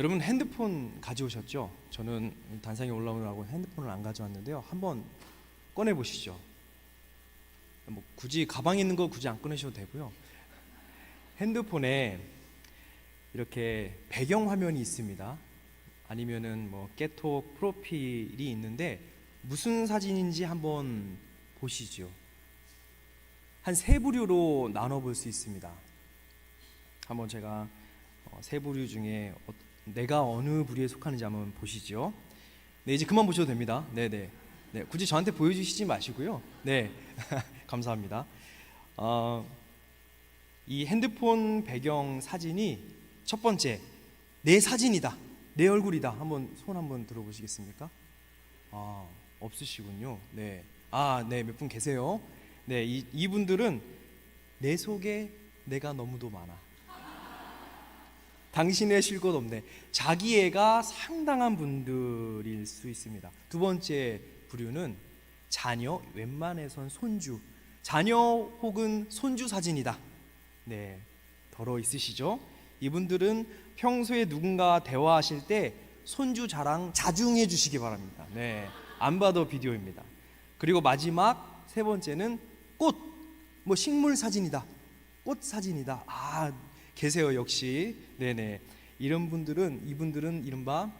여러분 핸드폰 가져오셨죠? 저는 단상에 올라오느라고 핸드폰을 안 가져왔는데요. 한번 꺼내 보시죠. 뭐 굳이 가방에 있는 거 굳이 안 꺼내셔도 되고요. 핸드폰에 이렇게 배경 화면이 있습니다. 아니면은 뭐 깨톡 프로필이 있는데 무슨 사진인지 한번 보시죠. 한 세 부류로 나눠 볼 수 있습니다. 한번 제가 세 부류 중에 내가 어느 부류에 속하는지 한번 보시죠. 네, 이제 그만 보셔도 됩니다. 네네. 네, 굳이 저한테 보여주시지 마시고요. 네, 감사합니다. 이 핸드폰 배경 사진이 첫 번째, 내 사진이다, 내 얼굴이다. 한번 손 한번 들어보시겠습니까? 없으시군요. 네, 네, 몇 분 계세요. 네, 이분들은 내 속에 내가 너무도 많아. 당신의 쉴 곳 없네. 자기애가 상당한 분들일 수 있습니다. 두 번째 부류는 자녀, 웬만해선 손주, 자녀 혹은 손주 사진이다. 네, 덜어 있으시죠? 이분들은 평소에 누군가 대화하실 때 손주 자랑 자중해 주시기 바랍니다. 네, 안 봐도 비디오입니다. 그리고 마지막 세 번째는 꽃, 뭐 식물 사진이다, 꽃 사진이다. 계세요, 역시. 네네. 이분들은 이른바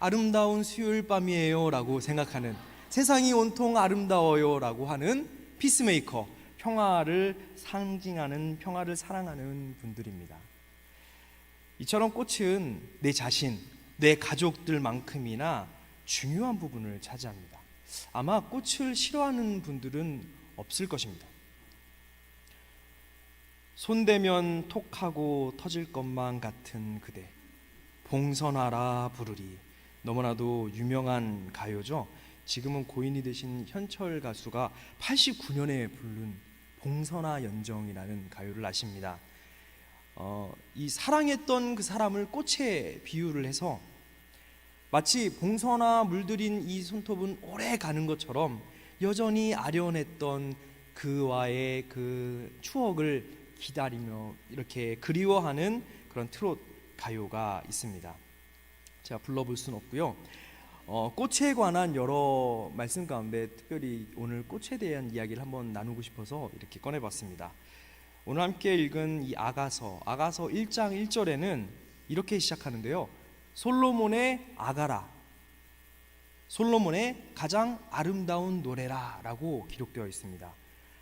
아름다운 수요일 밤이에요 라고 생각하는, 세상이 온통 아름다워요 라고 하는 피스메이커, 평화를 상징하는, 평화를 사랑하는 분들입니다. 이처럼 꽃은 내 자신, 내 가족들만큼이나 중요한 부분을 차지합니다. 아마 꽃을 싫어하는 분들은 없을 것입니다. 손대면 톡하고 터질 것만 같은 그대, 봉선화라 부르리. 너무나도 유명한 가요죠. 지금은 고인이 되신 현철 가수가 89년에 부른 봉선화 연정이라는 가요를 아십니다. 이 사랑했던 그 사람을 꽃에 비유를 해서 마치 봉선화 물들인 이 손톱은 오래 가는 것처럼 여전히 아련했던 그와의 그 추억을 기다리며 이렇게 그리워하는 그런 트롯 가요가 있습니다. 제가 불러볼 수는 없고요. 꽃에 관한 여러 말씀 가운데 특별히 오늘 꽃에 대한 이야기를 한번 나누고 싶어서 이렇게 꺼내봤습니다. 오늘 함께 읽은 이 아가서 1장 1절에는 이렇게 시작하는데요. 솔로몬의 아가라, 솔로몬의 가장 아름다운 노래라 라고 기록되어 있습니다.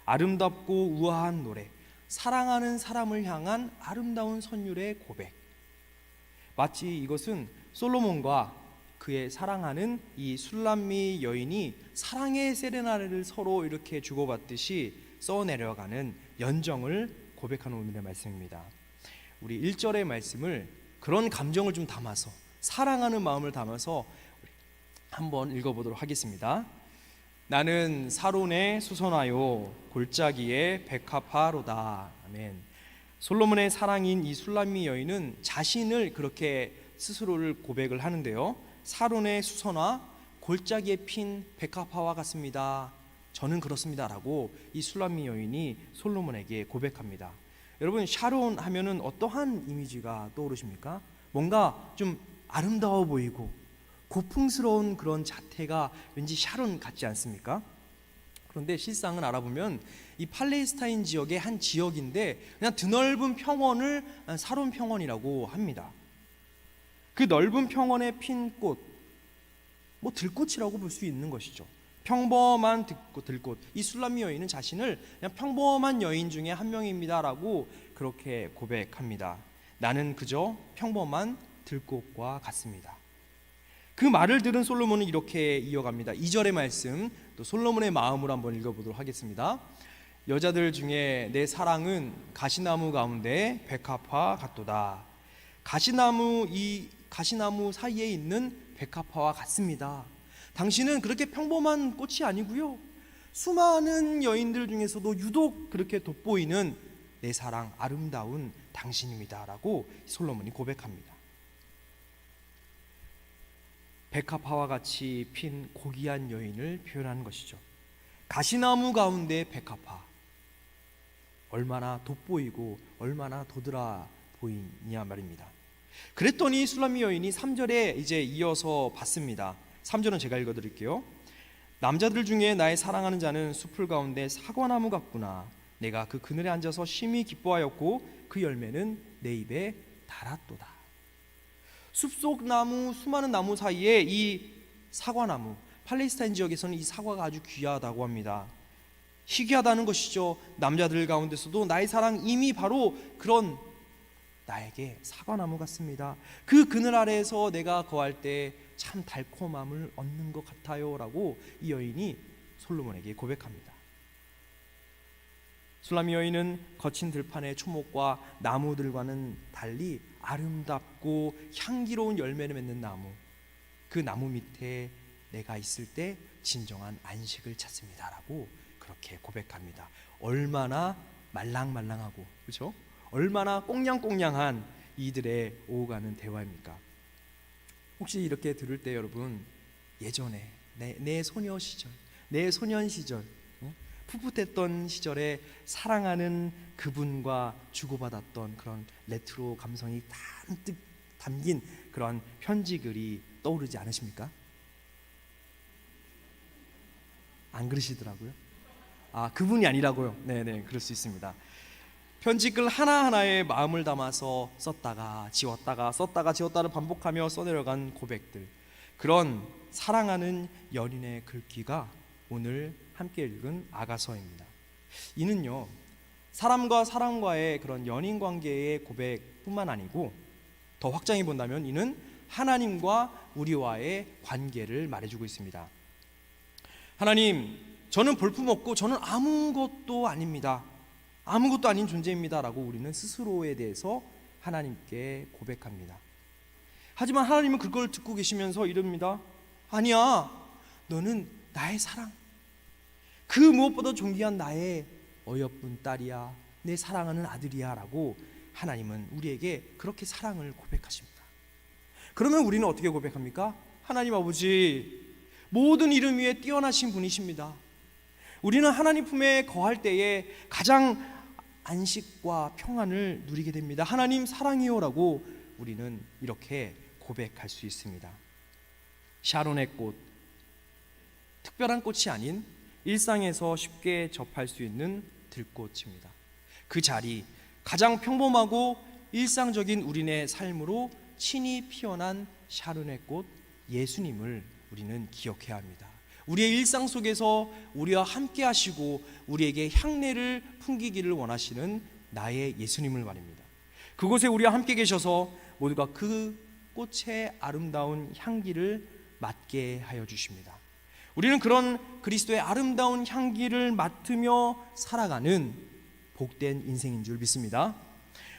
아름답고 우아한 노래, 사랑하는 사람을 향한 아름다운 선율의 고백. 마치 이것은 솔로몬과 그의 사랑하는 이 술람미 여인이 사랑의 세레나데를 서로 이렇게 주고받듯이 써내려가는 연정을 고백하는 오늘의 말씀입니다. 우리 1절의 말씀을 그런 감정을 좀 담아서, 사랑하는 마음을 담아서 한번 읽어보도록 하겠습니다. 나는 사론의 수선하요 골짜기의 백합화로다. 아멘. 솔로몬의 사랑인 이 술람미 여인은 자신을 그렇게 스스로를 고백을 하는데요. 사론의 수선화, 골짜기에 핀 백합화와 같습니다. 저는 그렇습니다 라고 이 술람미 여인이 솔로몬에게 고백합니다. 여러분, 샤론 하면은 어떠한 이미지가 떠오르십니까? 뭔가 좀 아름다워 보이고 고풍스러운 그런 자태가 왠지 샤론 같지 않습니까? 그런데 실상은 알아보면 이 팔레스타인 지역의 한 지역인데 그냥 드넓은 평원을 사론 평원이라고 합니다. 그 넓은 평원에 핀 꽃, 뭐 들꽃이라고 볼 수 있는 것이죠. 평범한 들꽃. 이 술람미 여인은 자신을 그냥 평범한 여인 중에 한 명입니다라고 그렇게 고백합니다. 나는 그저 평범한 들꽃과 같습니다. 그 말을 들은 솔로몬은 이렇게 이어갑니다. 2절의 말씀, 또 솔로몬의 마음으로 한번 읽어보도록 하겠습니다. 여자들 중에 내 사랑은 가시나무 가운데 백합화 같도다. 이 가시나무 사이에 있는 백합화와 같습니다. 당신은 그렇게 평범한 꽃이 아니고요, 수많은 여인들 중에서도 유독 그렇게 돋보이는 내 사랑, 아름다운 당신입니다 라고 솔로몬이 고백합니다. 백합화와 같이 핀 고귀한 여인을 표현하는 것이죠. 가시나무 가운데 백합화, 얼마나 돋보이고 얼마나 도드라 보이냐 말입니다. 그랬더니 술람미 여인이 3절에 이제 이어서 받습니다. 3절은 제가 읽어드릴게요. 남자들 중에 나의 사랑하는 자는 숲을 가운데 사과나무 같구나. 내가 그 그늘에 앉아서 심히 기뻐하였고 그 열매는 내 입에 달았도다. 숲속 나무, 수많은 나무 사이에 이 사과나무, 팔레스타인 지역에서는 이 사과가 아주 귀하다고 합니다. 희귀하다는 것이죠. 남자들 가운데서도 나의 사랑, 이미 바로 그런 나에게 사과나무 같습니다. 그 그늘 아래에서 내가 거할 때 참 달콤함을 얻는 것 같아요 라고 이 여인이 솔로몬에게 고백합니다. 술람미 여인은 거친 들판의 초목과 나무들과는 달리 아름답고 향기로운 열매를 맺는 나무, 그 나무 밑에 내가 있을 때 진정한 안식을 찾습니다 라고 그렇게 고백합니다. 얼마나 말랑말랑하고, 그렇죠? 얼마나 꽁냥꽁냥한 이들의 오가는 대화입니까? 혹시 이렇게 들을 때 여러분, 예전에 내 소녀 시절, 내 소년 시절, 풋풋했던 시절에 사랑하는 그분과 주고받았던 그런 레트로 감성이 잔뜩 담긴 그런 편지글이 떠오르지 않으십니까? 안 그러시더라고요. 아, 그분이 아니라고요? 네네, 그럴 수 있습니다. 편지글 하나하나에 마음을 담아서 썼다가 지웠다가 썼다가 지웠다를 반복하며 써내려간 고백들, 그런 사랑하는 연인의 글귀가 오늘 함께 읽은 아가서입니다. 이는요, 사람과 사람과의 그런 연인 관계의 고백뿐만 아니고 더 확장해 본다면 이는 하나님과 우리와의 관계를 말해주고 있습니다. 하나님, 저는 볼품없고 저는 아무것도 아닙니다. 아무것도 아닌 존재입니다 라고 우리는 스스로에 대해서 하나님께 고백합니다. 하지만 하나님은 그걸 듣고 계시면서 이릅니다. 아니야, 너는 나의 사랑, 그 무엇보다 존귀한 나의 어여쁜 딸이야, 내 사랑하는 아들이야 라고 하나님은 우리에게 그렇게 사랑을 고백하십니다. 그러면 우리는 어떻게 고백합니까? 하나님 아버지, 모든 이름 위에 뛰어나신 분이십니다. 우리는 하나님 품에 거할 때에 가장 안식과 평안을 누리게 됩니다. 하나님 사랑이요 라고 우리는 이렇게 고백할 수 있습니다. 샤론의 꽃, 특별한 꽃이 아닌 일상에서 쉽게 접할 수 있는 들꽃입니다. 그 자리, 가장 평범하고 일상적인 우리네 삶으로 친히 피어난 샤론의 꽃 예수님을 우리는 기억해야 합니다. 우리의 일상 속에서 우리와 함께 하시고 우리에게 향내를 풍기기를 원하시는 나의 예수님을 말입니다. 그곳에 우리와 함께 계셔서 모두가 그 꽃의 아름다운 향기를 맡게 하여 주십니다. 우리는 그런 그리스도의 아름다운 향기를 맡으며 살아가는 복된 인생인 줄 믿습니다.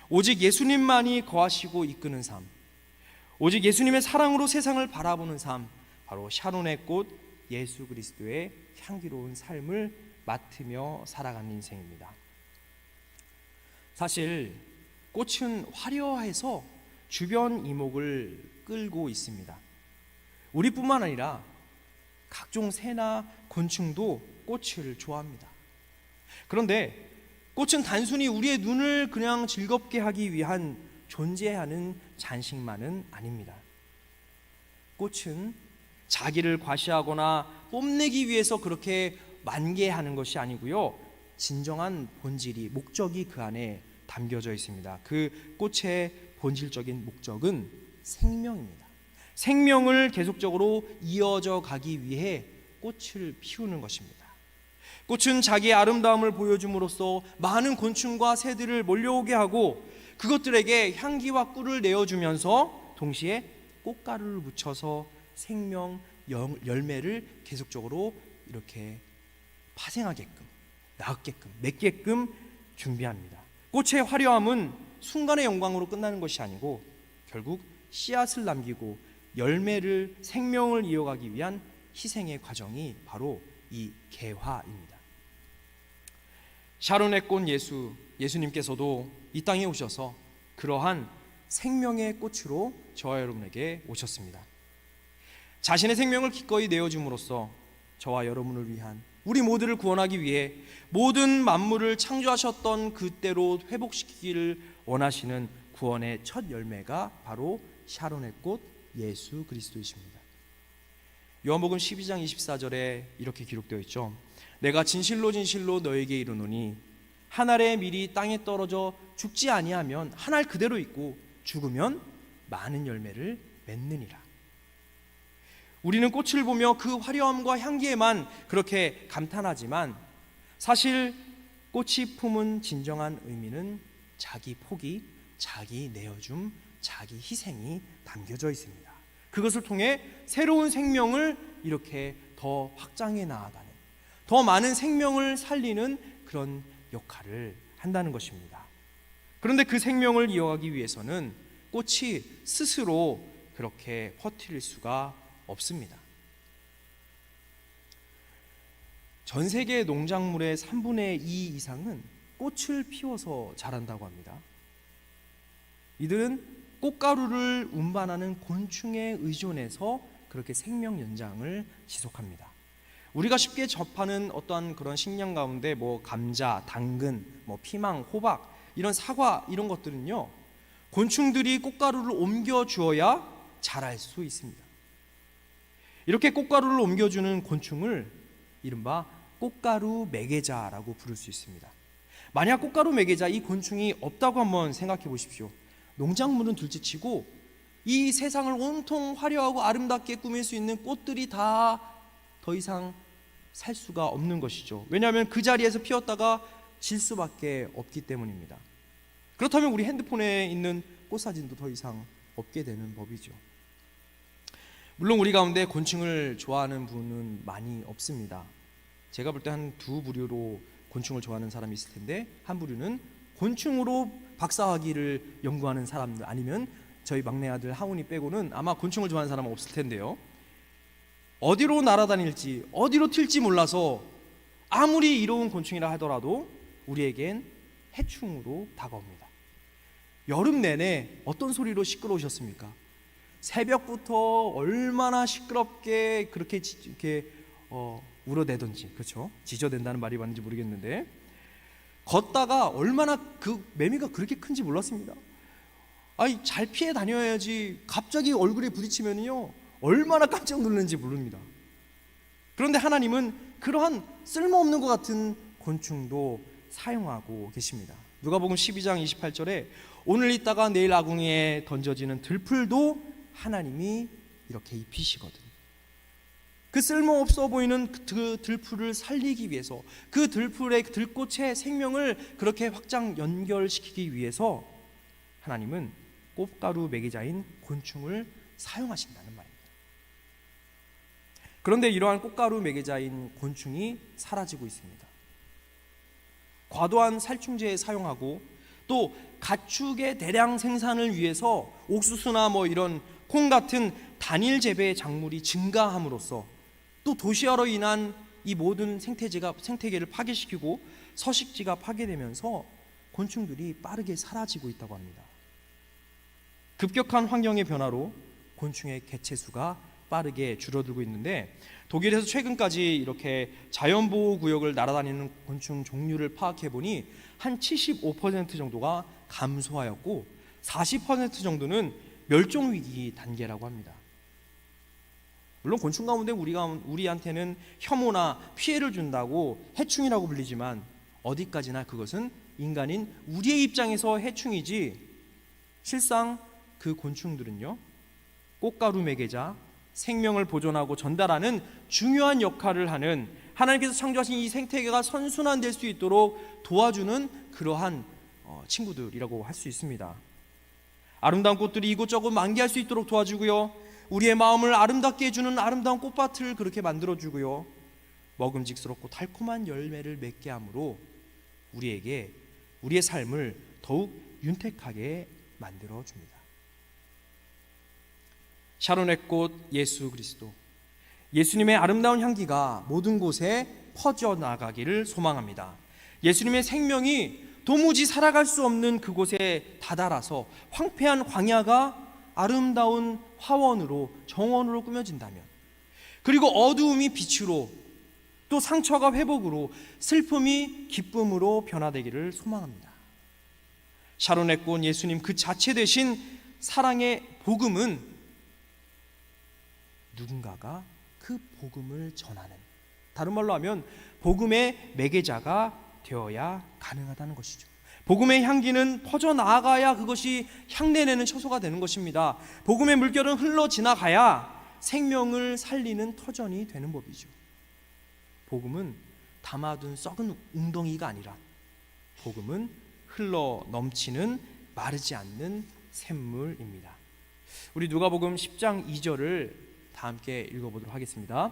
오직 예수님만이 거하시고 이끄는 삶, 오직 예수님의 사랑으로 세상을 바라보는 삶, 바로 샤론의 꽃 예수 그리스도의 향기로운 삶을 맡으며 살아가는 인생입니다. 사실 꽃은 화려해서 주변 이목을 끌고 있습니다. 우리뿐만 아니라 각종 새나 곤충도 꽃을 좋아합니다. 그런데 꽃은 단순히 우리의 눈을 그냥 즐겁게 하기 위한 존재하는 장식만은 아닙니다. 꽃은 자기를 과시하거나 뽐내기 위해서 그렇게 만개하는 것이 아니고요, 진정한 본질이, 목적이 그 안에 담겨져 있습니다. 그 꽃의 본질적인 목적은 생명입니다. 생명을 계속적으로 이어져 가기 위해 꽃을 피우는 것입니다. 꽃은 자기의 아름다움을 보여줌으로써 많은 곤충과 새들을 몰려오게 하고 그것들에게 향기와 꿀을 내어주면서 동시에 꽃가루를 묻혀서 생명 열매를 계속적으로 이렇게 파생하게끔, 낳게끔, 맺게끔 준비합니다. 꽃의 화려함은 순간의 영광으로 끝나는 것이 아니고 결국 씨앗을 남기고 열매를, 생명을 이어가기 위한 희생의 과정이 바로 이 개화입니다. 샤론의 꽃 예수님께서도 이 땅에 오셔서 그러한 생명의 꽃으로 저와 여러분에게 오셨습니다. 자신의 생명을 기꺼이 내어줌으로써 저와 여러분을 위한, 우리 모두를 구원하기 위해 모든 만물을 창조하셨던 그때로 회복시키기를 원하시는 구원의 첫 열매가 바로 샤론의 꽃 예수 그리스도이십니다. 요한복음 12장 24절에 이렇게 기록되어 있죠. 내가 진실로 진실로 너에게 이르노니 한 알의 밀이 땅에 떨어져 죽지 아니하면 한 알 그대로 있고 죽으면 많은 열매를 맺느니라. 우리는 꽃을 보며 그 화려함과 향기에만 그렇게 감탄하지만 사실 꽃이 품은 진정한 의미는 자기 포기, 자기 내어줌, 자기 희생이 담겨져 있습니다. 그것을 통해 새로운 생명을 이렇게 더 확장해 나아가는, 더 많은 생명을 살리는 그런 역할을 한다는 것입니다. 그런데 그 생명을 이어가기 위해서는 꽃이 스스로 그렇게 퍼뜨릴 수가 없습니다. 전 세계 농작물의 3분의 2 이상은 꽃을 피워서 자란다고 합니다. 이들은 꽃가루를 운반하는 곤충에 의존해서 그렇게 생명 연장을 지속합니다. 우리가 쉽게 접하는 어떠한 그런 식량 가운데 감자, 당근, 피망, 호박, 이런 사과 이런 것들은요, 곤충들이 꽃가루를 옮겨 주어야 자랄 수 있습니다. 이렇게 꽃가루를 옮겨주는 곤충을 이른바 꽃가루 매개자라고 부를 수 있습니다. 만약 꽃가루 매개자 이 곤충이 없다고 한번 생각해 보십시오. 농작물은 둘째치고 이 세상을 온통 화려하고 아름답게 꾸밀 수 있는 꽃들이 다 더 이상 살 수가 없는 것이죠. 왜냐하면 그 자리에서 피었다가 질 수밖에 없기 때문입니다. 그렇다면 우리 핸드폰에 있는 꽃사진도 더 이상 없게 되는 법이죠. 물론 우리 가운데 곤충을 좋아하는 분은 많이 없습니다. 제가 볼 때 한 두 부류로 곤충을 좋아하는 사람이 있을 텐데, 한 부류는 곤충으로 박사학위를 연구하는 사람들, 아니면 저희 막내 아들 하운이 빼고는 아마 곤충을 좋아하는 사람은 없을 텐데요, 어디로 날아다닐지 어디로 튈지 몰라서 아무리 이로운 곤충이라 하더라도 우리에겐 해충으로 다가옵니다. 여름 내내 어떤 소리로 시끄러우셨습니까? 새벽부터 얼마나 시끄럽게 그렇게 울어대던지, 그렇죠? 지저댄다는 말이 맞는지 모르겠는데, 걷다가 얼마나 그 매미가 그렇게 큰지 몰랐습니다. 아니, 잘 피해 다녀야지 갑자기 얼굴에 부딪히면요 얼마나 깜짝 놀랐는지 모릅니다. 그런데 하나님은 그러한 쓸모없는 것 같은 곤충도 사용하고 계십니다. 누가복음 12장 28절에 오늘 있다가 내일 아궁이에 던져지는 들풀도 하나님이 이렇게 입히시거든요. 그 쓸모없어 보이는 그 들풀을 살리기 위해서, 그 들풀의 들꽃의 생명을 그렇게 확장 연결시키기 위해서 하나님은 꽃가루 매개자인 곤충을 사용하신다는 말입니다. 그런데 이러한 꽃가루 매개자인 곤충이 사라지고 있습니다. 과도한 살충제에 사용하고 또 가축의 대량 생산을 위해서 옥수수나 이런 콩 같은 단일 재배 작물이 증가함으로써 또 도시화로 인한 이 모든 생태계를 파괴시키고 서식지가 파괴되면서 곤충들이 빠르게 사라지고 있다고 합니다. 급격한 환경의 변화로 곤충의 개체수가 빠르게 줄어들고 있는데, 독일에서 최근까지 이렇게 자연보호구역을 날아다니는 곤충 종류를 파악해 보니 한 75% 정도가 감소하였고 40% 정도는 멸종위기 단계라고 합니다. 물론 곤충 가운데 우리한테는 혐오나 피해를 준다고 해충이라고 불리지만, 어디까지나 그것은 인간인 우리의 입장에서 해충이지, 실상 그 곤충들은요 꽃가루 매개자, 생명을 보존하고 전달하는 중요한 역할을 하는, 하나님께서 창조하신 이 생태계가 선순환될 수 있도록 도와주는 그러한 친구들이라고 할 수 있습니다. 아름다운 꽃들이 이곳저곳 만개할 수 있도록 도와주고요, 우리의 마음을 아름답게 해주는 아름다운 꽃밭을 그렇게 만들어주고요, 먹음직스럽고 달콤한 열매를 맺게 함으로 우리에게 우리의 삶을 더욱 윤택하게 만들어줍니다. 샤론의 꽃 예수 그리스도, 예수님의 아름다운 향기가 모든 곳에 퍼져나가기를 소망합니다. 예수님의 생명이 도무지 살아갈 수 없는 그곳에 다다라서 황폐한 광야가 아름다운 화원으로, 정원으로 꾸며진다면, 그리고 어두움이 빛으로, 또 상처가 회복으로, 슬픔이 기쁨으로 변화되기를 소망합니다. 샤론의 꽃 예수님 그 자체 되신 사랑의 복음은 누군가가 그 복음을 전하는, 다른 말로 하면 복음의 매개자가 되어야 가능하다는 것이죠. 복음의 향기는 퍼져나가야 그것이 향내내는 처소가 되는 것입니다. 복음의 물결은 흘러 지나가야 생명을 살리는 터전이 되는 법이죠. 복음은 담아둔 썩은 웅덩이가 아니라 복음은 흘러 넘치는 마르지 않는 샘물입니다. 우리 누가복음 10장 2절을 다 함께 읽어보도록 하겠습니다.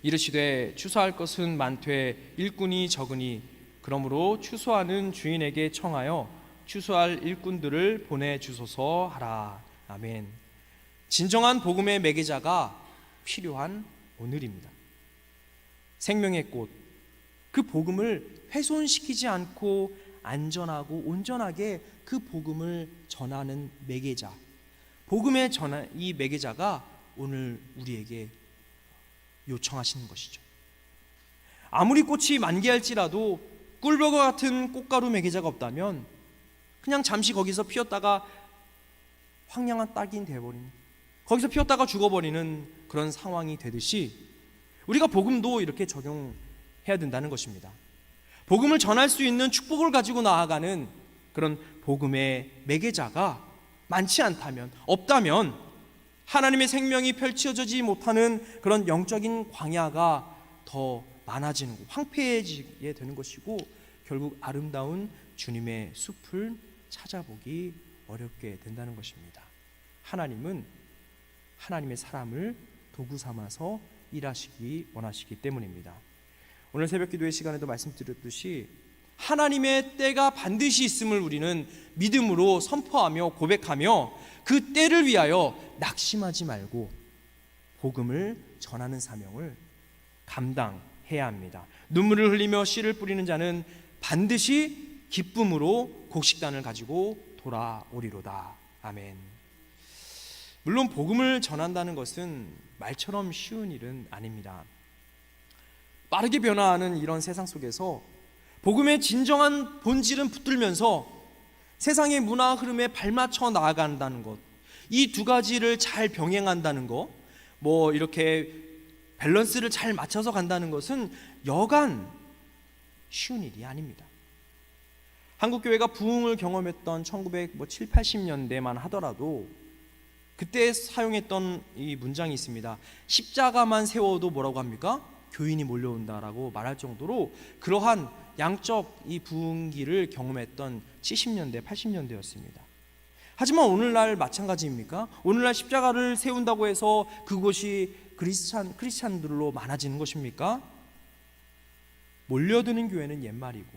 이르시되 추수할 것은 많되 일꾼이 적으니 그러므로 추수하는 주인에게 청하여 추수할 일꾼들을 보내주소서 하라. 아멘. 진정한 복음의 매개자가 필요한 오늘입니다. 생명의 꽃, 그 복음을 훼손시키지 않고 안전하고 온전하게 그 복음을 전하는 매개자, 복음의 이 매개자가 오늘 우리에게 요청하시는 것이죠. 아무리 꽃이 만개할지라도 꿀벌과 같은 꽃가루 매개자가 없다면 그냥 잠시 거기서 피었다가 황량한 딱이 되어버리는, 거기서 피었다가 죽어버리는 그런 상황이 되듯이 우리가 복음도 이렇게 적용해야 된다는 것입니다. 복음을 전할 수 있는 축복을 가지고 나아가는 그런 복음의 매개자가 많지 않다면, 없다면 하나님의 생명이 펼쳐지지 못하는 그런 영적인 광야가 더 많아지는, 황폐해지게 되는 것이고 결국 아름다운 주님의 숲을 찾아보기 어렵게 된다는 것입니다. 하나님은 하나님의 사람을 도구 삼아서 일하시기 원하시기 때문입니다. 오늘 새벽기도의 시간에도 말씀드렸듯이 하나님의 때가 반드시 있음을 우리는 믿음으로 선포하며 고백하며 그 때를 위하여 낙심하지 말고 복음을 전하는 사명을 감당해야 합니다. 눈물을 흘리며 씨를 뿌리는 자는 반드시 기쁨으로 곡식단을 가지고 돌아오리로다. 아멘. 물론 복음을 전한다는 것은 말처럼 쉬운 일은 아닙니다. 빠르게 변화하는 이런 세상 속에서 복음의 진정한 본질은 붙들면서 세상의 문화 흐름에 발맞춰 나아간다는 것, 이 두 가지를 잘 병행한다는 것, 이렇게 밸런스를 잘 맞춰서 간다는 것은 여간 쉬운 일이 아닙니다. 한국교회가 부흥을 경험했던 1970, 80년대만 하더라도 그때 사용했던 이 문장이 있습니다. 십자가만 세워도 뭐라고 합니까? 교인이 몰려온다라고 말할 정도로 그러한 양적 이 부흥기를 경험했던 70년대, 80년대였습니다. 하지만 오늘날 마찬가지입니까? 오늘날 십자가를 세운다고 해서 그곳이 크리스찬들로 많아지는 것입니까? 몰려드는 교회는 옛말이고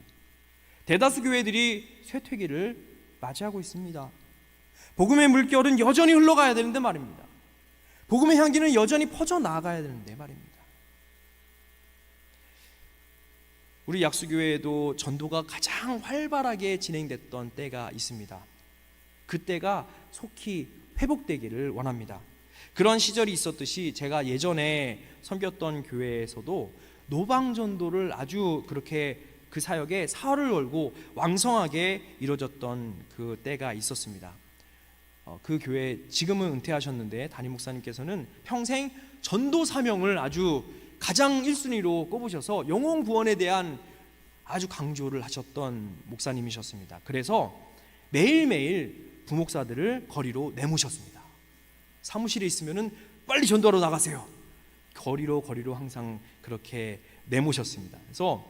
대다수 교회들이 쇠퇴기를 맞이하고 있습니다. 복음의 물결은 여전히 흘러가야 되는데 말입니다. 복음의 향기는 여전히 퍼져나가야 되는데 말입니다. 우리 약수교회에도 전도가 가장 활발하게 진행됐던 때가 있습니다. 그때가 속히 회복되기를 원합니다. 그런 시절이 있었듯이 제가 예전에 섬겼던 교회에서도 노방전도를 아주 그렇게 그 사역에 사활을 걸고 왕성하게 이루어졌던 그 때가 있었습니다. 그 교회 지금은 은퇴하셨는데 담임 목사님께서는 평생 전도 사명을 아주 가장 1순위로 꼽으셔서 영혼 구원에 대한 아주 강조를 하셨던 목사님이셨습니다. 그래서 매일매일 부목사들을 거리로 내모셨습니다. 사무실에 있으면은 빨리 전도하러 나가세요. 거리로 항상 그렇게 내모셨습니다. 그래서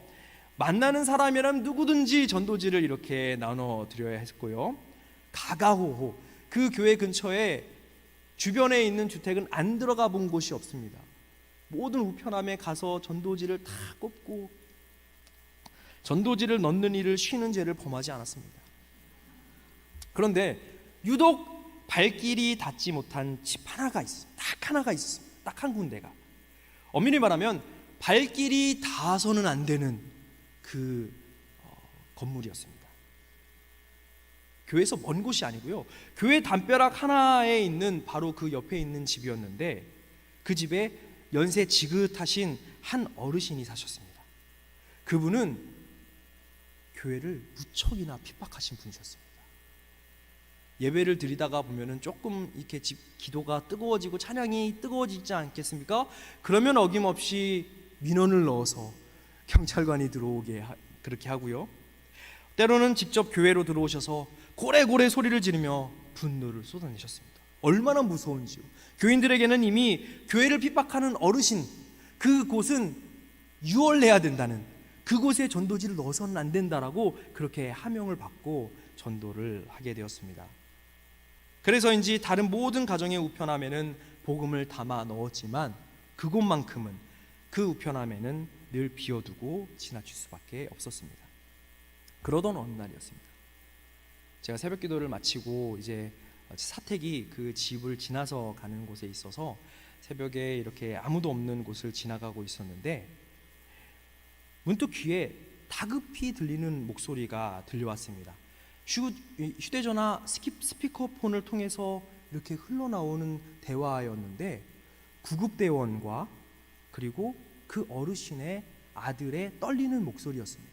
만나는 사람이라면 누구든지 전도지를 이렇게 나눠드려야 했고요. 가가호호 그 교회 근처에 주변에 있는 주택은 안 들어가 본 곳이 없습니다. 모든 우편함에 가서 전도지를 다 꼽고 전도지를 넣는 일을 쉬는 죄를 범하지 않았습니다. 그런데 유독 발길이 닿지 못한 집 하나가 있습니다. 딱 하나가 있습니다. 딱 한 군데가, 엄밀히 말하면 발길이 닿아서는 안 되는 그 건물이었습니다. 교회에서 먼 곳이 아니고요, 교회 담벼락 하나에 있는 바로 그 옆에 있는 집이었는데 그 집에 연세 지긋하신 한 어르신이 사셨습니다. 그분은 교회를 무척이나 핍박하신 분이셨습니다. 예배를 드리다가 보면은 조금 이렇게 기도가 뜨거워지고 찬양이 뜨거워지지 않겠습니까? 그러면 어김없이 민원을 넣어서 경찰관이 들어오게 그렇게 하고요. 때로는 직접 교회로 들어오셔서 고래고래 소리를 지르며 분노를 쏟아내셨습니다. 얼마나 무서운지요. 교인들에게는 이미 교회를 핍박하는 어르신, 그곳은 유언해야 된다는, 그곳에 전도지를 넣어서는 안 된다라고 그렇게 하명을 받고 전도를 하게 되었습니다. 그래서인지 다른 모든 가정의 우편함에는 복음을 담아 넣었지만 그곳만큼은, 그 우편함에는 늘 비워두고 지나칠 수밖에 없었습니다. 그러던 어느 날이었습니다. 제가 새벽 기도를 마치고 이제 사택이 그 집을 지나서 가는 곳에 있어서 새벽에 이렇게 아무도 없는 곳을 지나가고 있었는데 문득 귀에 다급히 들리는 목소리가 들려왔습니다. 휴대전화 스피커폰을 통해서 이렇게 흘러나오는 대화였는데 구급대원과 그리고 그 어르신의 아들의 떨리는 목소리였습니다.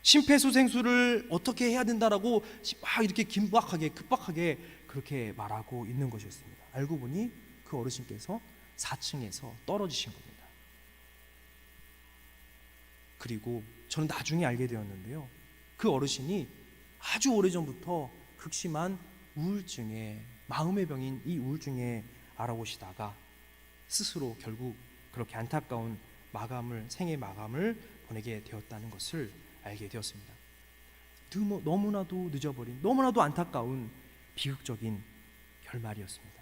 심폐소생술을 어떻게 해야 된다라고 막 이렇게 급박하게 그렇게 말하고 있는 것이었습니다. 알고 보니 그 어르신께서 4층에서 떨어지신 겁니다. 그리고 저는 나중에 알게 되었는데요, 그 어르신이 아주 오래전부터 극심한 우울증에, 마음의 병인 이 우울증에 알아오시다가 스스로 결국 그렇게 안타까운 생애 마감을 보내게 되었다는 것을 알게 되었습니다. 너무나도 늦어버린, 너무나도 안타까운 비극적인 결말이었습니다.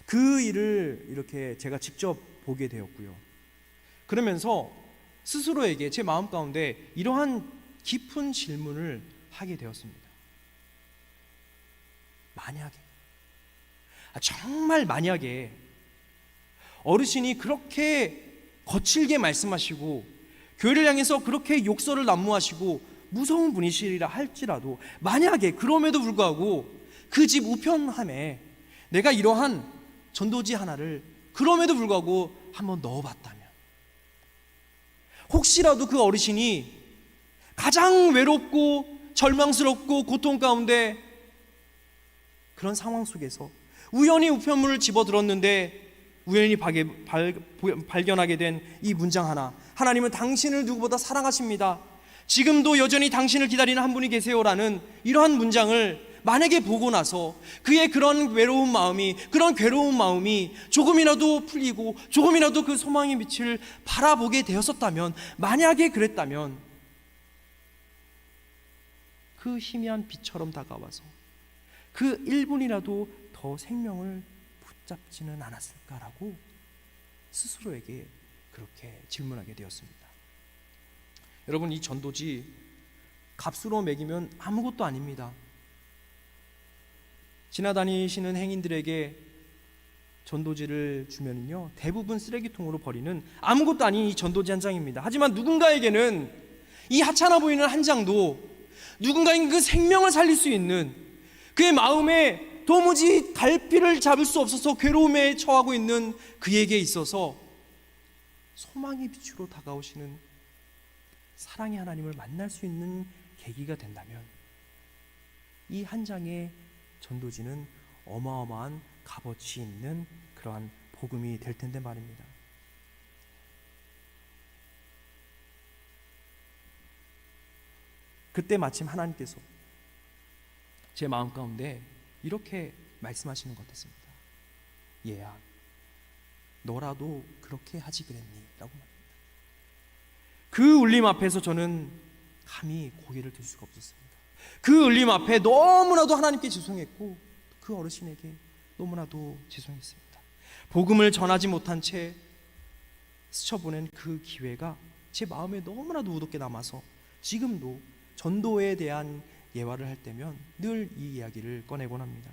그 일을 이렇게 제가 직접 보게 되었고요. 그러면서 스스로에게 제 마음 가운데 이러한 깊은 질문을 하게 되었습니다. 만약에, 정말 만약에 어르신이 그렇게 거칠게 말씀하시고 교회를 향해서 그렇게 욕설을 난무하시고 무서운 분이시리라 할지라도, 만약에 그럼에도 불구하고 그 집 우편함에 내가 이러한 전도지 하나를 그럼에도 불구하고 한번 넣어봤다면, 혹시라도 그 어르신이 가장 외롭고 절망스럽고 고통 가운데 그런 상황 속에서 우연히 우편물을 집어들었는데 우연히 발견하게 된 이 문장 하나, 하나님은 당신을 누구보다 사랑하십니다, 지금도 여전히 당신을 기다리는 한 분이 계세요라는 이러한 문장을 만약에 보고 나서 그의 그런 외로운 마음이, 그런 괴로운 마음이 조금이라도 풀리고 조금이라도 그 소망의 빛을 바라보게 되었었다면, 만약에 그랬다면 그 희미한 빛처럼 다가와서 그 1분이라도 더 생명을 붙잡지는 않았을까라고 스스로에게 그렇게 질문하게 되었습니다. 여러분, 이 전도지 값으로 매기면 아무것도 아닙니다. 지나다니시는 행인들에게 전도지를 주면요, 대부분 쓰레기통으로 버리는 아무것도 아닌 이 전도지 한 장입니다. 하지만 누군가에게는 이 하찮아 보이는 한 장도 누군가에게 그 생명을 살릴 수 있는, 그의 마음에 도무지 갈피를 잡을 수 없어서 괴로움에 처하고 있는 그에게 있어서 소망의 빛으로 다가오시는 사랑의 하나님을 만날 수 있는 계기가 된다면, 이 한 장의 전도지는 어마어마한 값어치 있는 그러한 복음이 될 텐데 말입니다. 그때 마침 하나님께서 제 마음 가운데 이렇게 말씀하시는 것 같았습니다. 얘야, 너라도 그렇게 하지 그랬니? 라고 말합니다. 그 울림 앞에서 저는 감히 고개를 들 수가 없었습니다. 그 울림 앞에 너무나도 하나님께 죄송했고 그 어르신에게 너무나도 죄송했습니다. 복음을 전하지 못한 채 스쳐보낸 그 기회가 제 마음에 너무나도 무겁게 남아서 지금도 전도에 대한 예화를 할 때면 늘 이 이야기를 꺼내곤 합니다.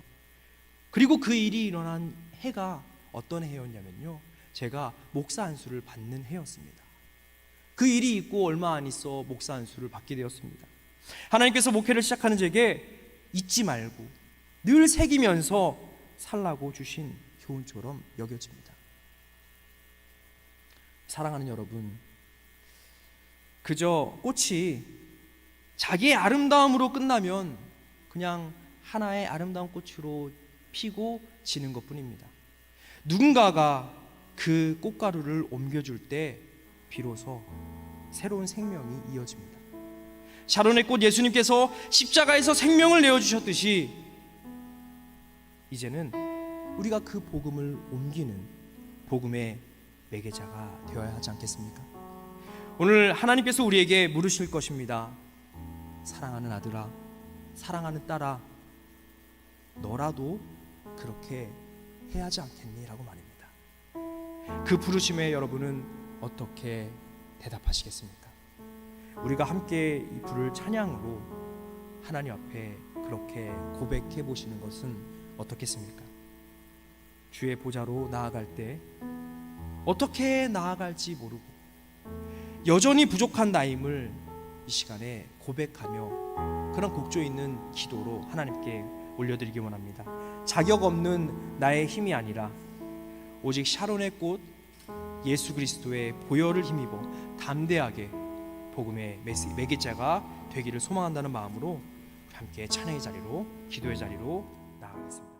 그리고 그 일이 일어난 해가 어떤 해였냐면요, 제가 목사 안수를 받는 해였습니다. 그 일이 있고 얼마 안 있어 목사 안수를 받게 되었습니다. 하나님께서 목회를 시작하는 제게 잊지 말고 늘 새기면서 살라고 주신 교훈처럼 여겨집니다. 사랑하는 여러분, 그저 꽃이 자기의 아름다움으로 끝나면 그냥 하나의 아름다운 꽃으로 피고 지는 것뿐입니다. 누군가가 그 꽃가루를 옮겨줄 때 비로소 새로운 생명이 이어집니다. 샤론의 꽃 예수님께서 십자가에서 생명을 내어주셨듯이 이제는 우리가 그 복음을 옮기는 복음의 매개자가 되어야 하지 않겠습니까? 오늘 하나님께서 우리에게 물으실 것입니다. 사랑하는 아들아, 사랑하는 딸아, 너라도 그렇게 해야 하지 않겠니? 라고 말입니다. 그 부르심에 여러분은 어떻게 대답하시겠습니까? 우리가 함께 이 부를 찬양으로 하나님 앞에 그렇게 고백해 보시는 것은 어떻겠습니까? 주의 보좌로 나아갈 때 어떻게 나아갈지 모르고 여전히 부족한 나임을 이 시간에 고백하며 그런 곡조 있는 기도로 하나님께 올려드리기 원합니다. 자격 없는 나의 힘이 아니라 오직 샤론의 꽃 예수 그리스도의 보혈을 힘입어 담대하게 복음의 매개자가 되기를 소망한다는 마음으로 함께 찬양의 자리로, 기도의 자리로 나아가겠습니다.